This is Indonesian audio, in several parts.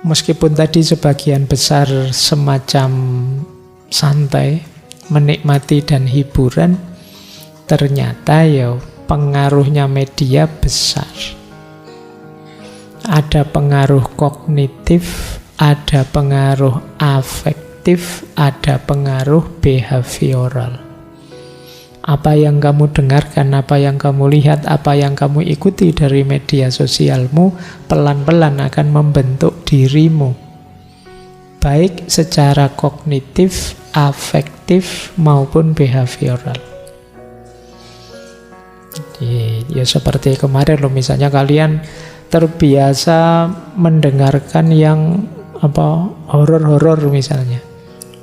Meskipun tadi sebagian besar semacam santai, menikmati dan hiburan, ternyata ya pengaruhnya media besar. Ada pengaruh kognitif, ada pengaruh afektif, ada pengaruh behavioral. Apa yang kamu dengarkan, apa yang kamu lihat, apa yang kamu ikuti dari media sosialmu pelan-pelan akan membentuk dirimu, baik secara kognitif, afektif, maupun behavioral. Jadi, ya seperti kemarin loh, misalnya kalian terbiasa mendengarkan yang horor-horor misalnya.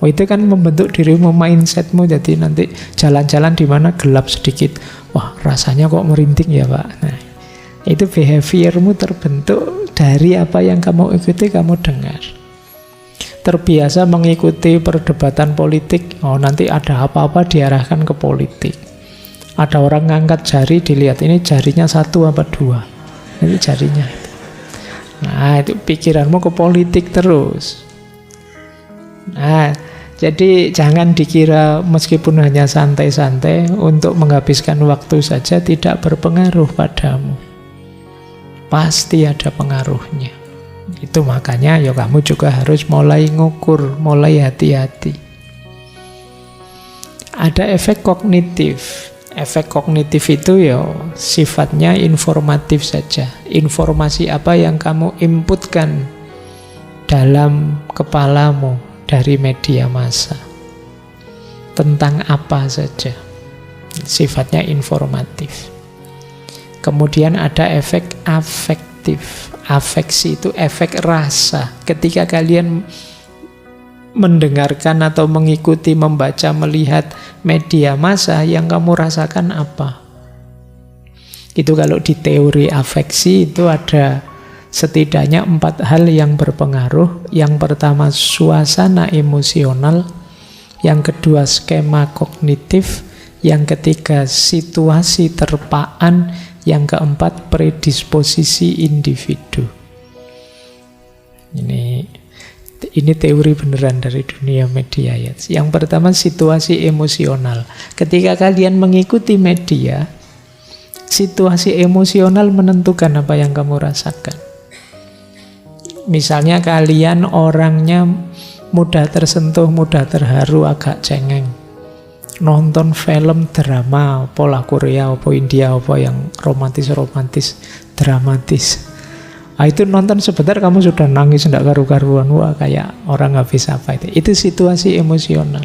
Oh, itu kan membentuk dirimu, mindsetmu. Jadi nanti jalan-jalan di mana gelap sedikit, wah rasanya kok merinding ya Pak. Nah, itu behaviormu terbentuk dari apa yang kamu ikuti, kamu dengar. Terbiasa mengikuti perdebatan politik, oh nanti ada apa-apa diarahkan ke politik. Ada orang ngangkat jari, dilihat ini jarinya 1 apa 2, itu jarinya itu. Nah, itu pikiranmu ke politik terus. Nah, jadi jangan dikira meskipun hanya santai-santai untuk menghabiskan waktu saja tidak berpengaruh padamu. Pasti ada pengaruhnya. Itu makanya ya kamu juga harus mulai ngukur, mulai hati-hati. Ada efek kognitif. Efek kognitif itu ya sifatnya informatif saja. Informasi apa yang kamu inputkan dalam kepalamu dari media massa, tentang apa saja, sifatnya informatif. Kemudian ada efek afektif. Afeksi itu efek rasa. Ketika kalian mendengarkan atau mengikuti, membaca, melihat media massa, yang kamu rasakan apa? Itu kalau di teori afeksi itu ada setidaknya 4 hal yang berpengaruh. Yang pertama suasana emosional, yang kedua skema kognitif, yang ketiga situasi terpaan, yang keempat predisposisi individu. Ini teori beneran dari dunia media ya. Yang pertama situasi emosional. Ketika kalian mengikuti media, situasi emosional menentukan apa yang kamu rasakan. Misalnya kalian orangnya mudah tersentuh, mudah terharu, agak cengeng. Nonton film drama, pola Korea, apa India, apa yang romantis-romantis, dramatis. Nah, itu nonton sebentar kamu sudah nangis, tidak karu-karuan. Wah, kayak orang habis apa itu. Itu situasi emosional.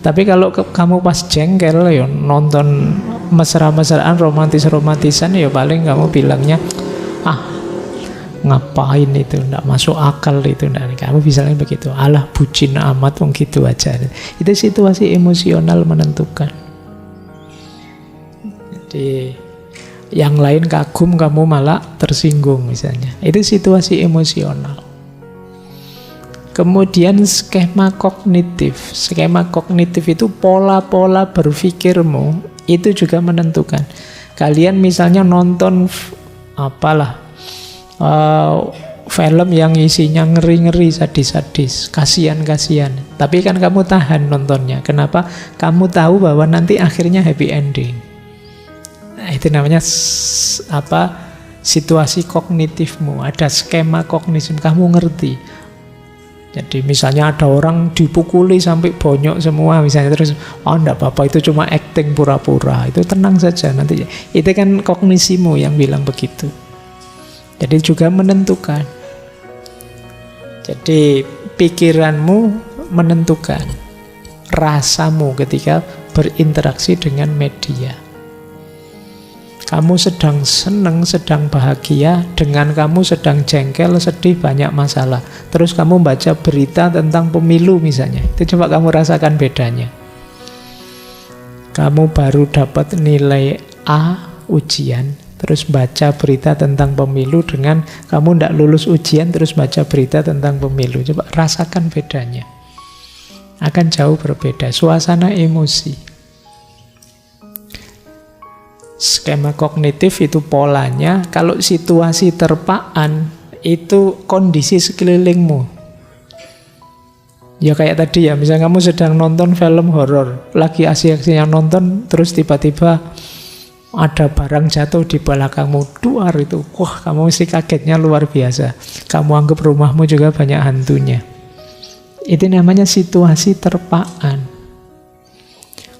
Tapi kalau kamu pas jengkel, ya nonton mesra-mesraan, romantis-romantisan, ya paling kamu bilangnya, ngapain itu, tidak masuk akal itu. Kamu misalnya begitu, alah bucin amat, gitu aja. Itu situasi emosional menentukan. Jadi yang lain kagum, kamu malah tersinggung misalnya. Itu situasi emosional. Kemudian skema kognitif. Skema kognitif itu pola-pola berpikirmu, itu juga menentukan. Kalian misalnya nonton film yang isinya ngeri-ngeri, sadis-sadis, kasihan-kasihan. Tapi kan kamu tahan nontonnya. Kenapa? Kamu tahu bahwa nanti akhirnya happy ending. Nah, itu namanya situasi kognitifmu. Ada skema kognitif, kamu ngerti. Jadi misalnya ada orang dipukuli sampai bonyok semua misalnya, terus enggak apa-apa, itu cuma acting pura-pura. Itu tenang saja nanti. Itu kan kognisimu yang bilang begitu. Jadi juga menentukan. Jadi pikiranmu menentukan rasamu ketika berinteraksi dengan media. Kamu sedang senang, sedang bahagia, dengan kamu sedang jengkel, sedih, banyak masalah. Terus kamu baca berita tentang pemilu misalnya. Itu coba kamu rasakan bedanya. Kamu baru dapat nilai A ujian, terus baca berita tentang pemilu, dengan kamu tidak lulus ujian terus baca berita tentang pemilu. Coba rasakan bedanya. Akan jauh berbeda. Suasana emosi. Skema kognitif itu polanya. Kalau situasi terpaan itu kondisi sekelilingmu. Ya kayak tadi ya, misalnya kamu sedang nonton film horor, lagi asik-asiknya nonton, terus tiba-tiba ada barang jatuh di belakangmu, duar itu. Wah, kamu mesti kagetnya luar biasa. Kamu anggap rumahmu juga banyak hantunya. Itu namanya situasi terpaan.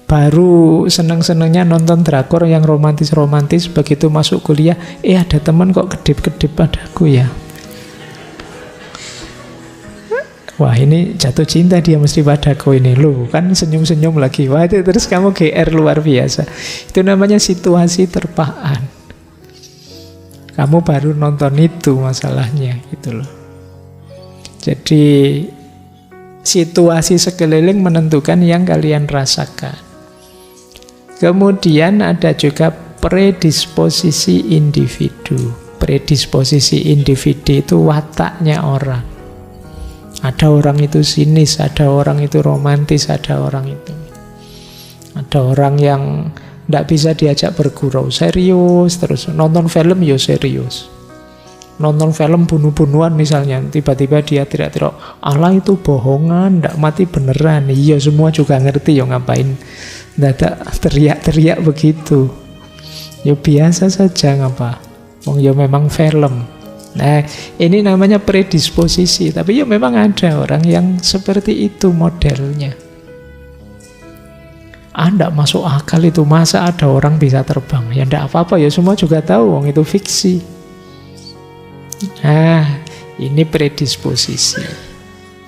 Baru seneng-senengnya nonton drakor yang romantis-romantis, begitu masuk kuliah, ada teman kok kedip-kedip padaku ya. Wah, ini jatuh cinta dia mesti padaku ini. Loh, kan senyum-senyum lagi. Wah, itu terus kamu GR luar biasa. Itu namanya situasi terpaan. Kamu baru nonton itu masalahnya, gitu loh. Jadi situasi sekeliling menentukan yang kalian rasakan. Kemudian ada juga predisposisi individu. Predisposisi individu itu wataknya orang. Ada orang itu sinis, ada orang itu romantis, ada orang itu. Ada orang yang tidak bisa diajak bergurau, serius terus. Nonton film ya serius. Nonton film bunuh-bunuhan misalnya, tiba-tiba dia teriak-teriak, Allah itu bohongan, tidak mati beneran. Iya, semua juga ngerti ya, ngapain tidak teriak-teriak begitu. Ya biasa saja, ngapa. Ya memang film. Nah, ini namanya predisposisi. Tapi ya memang ada orang yang seperti itu modelnya. Tidak masuk akal itu. Masa ada orang bisa terbang? Ya tidak apa-apa, ya semua juga tahu wong itu fiksi. Nah, ini predisposisi.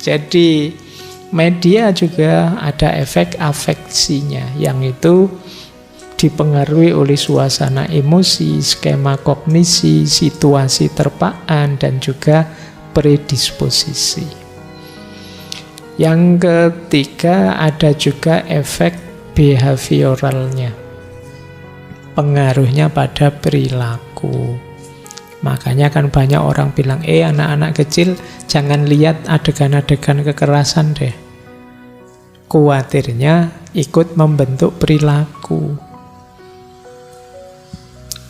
Jadi media juga ada efek afeksinya, yang itu dipengaruhi oleh suasana emosi, skema kognisi, situasi terpaan, dan juga predisposisi. Yang ketiga ada juga efek behavioralnya, pengaruhnya pada perilaku. Makanya kan banyak orang bilang, anak-anak kecil jangan lihat adegan-adegan kekerasan deh. Kuatirnya ikut membentuk perilaku.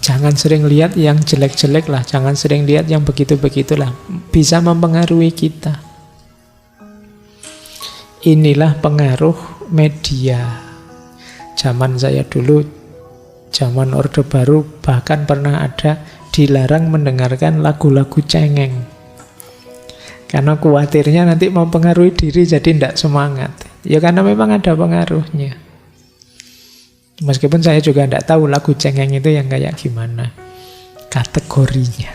Jangan sering lihat yang jelek-jelek lah, jangan sering lihat yang begitu-begitulah. Bisa mempengaruhi kita. Inilah pengaruh media. Zaman saya dulu, zaman Orde Baru, bahkan pernah ada dilarang mendengarkan lagu-lagu cengeng. Karena khawatirnya nanti mempengaruhi diri jadi tidak semangat. Ya karena memang ada pengaruhnya. Meskipun saya juga tidak tahu lagu cengeng itu yang kayak gimana kategorinya.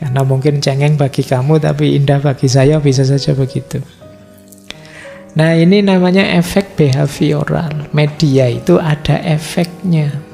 Karena mungkin cengeng bagi kamu tapi indah bagi saya, bisa saja begitu. Nah, ini namanya efek behavioral. Media itu ada efeknya.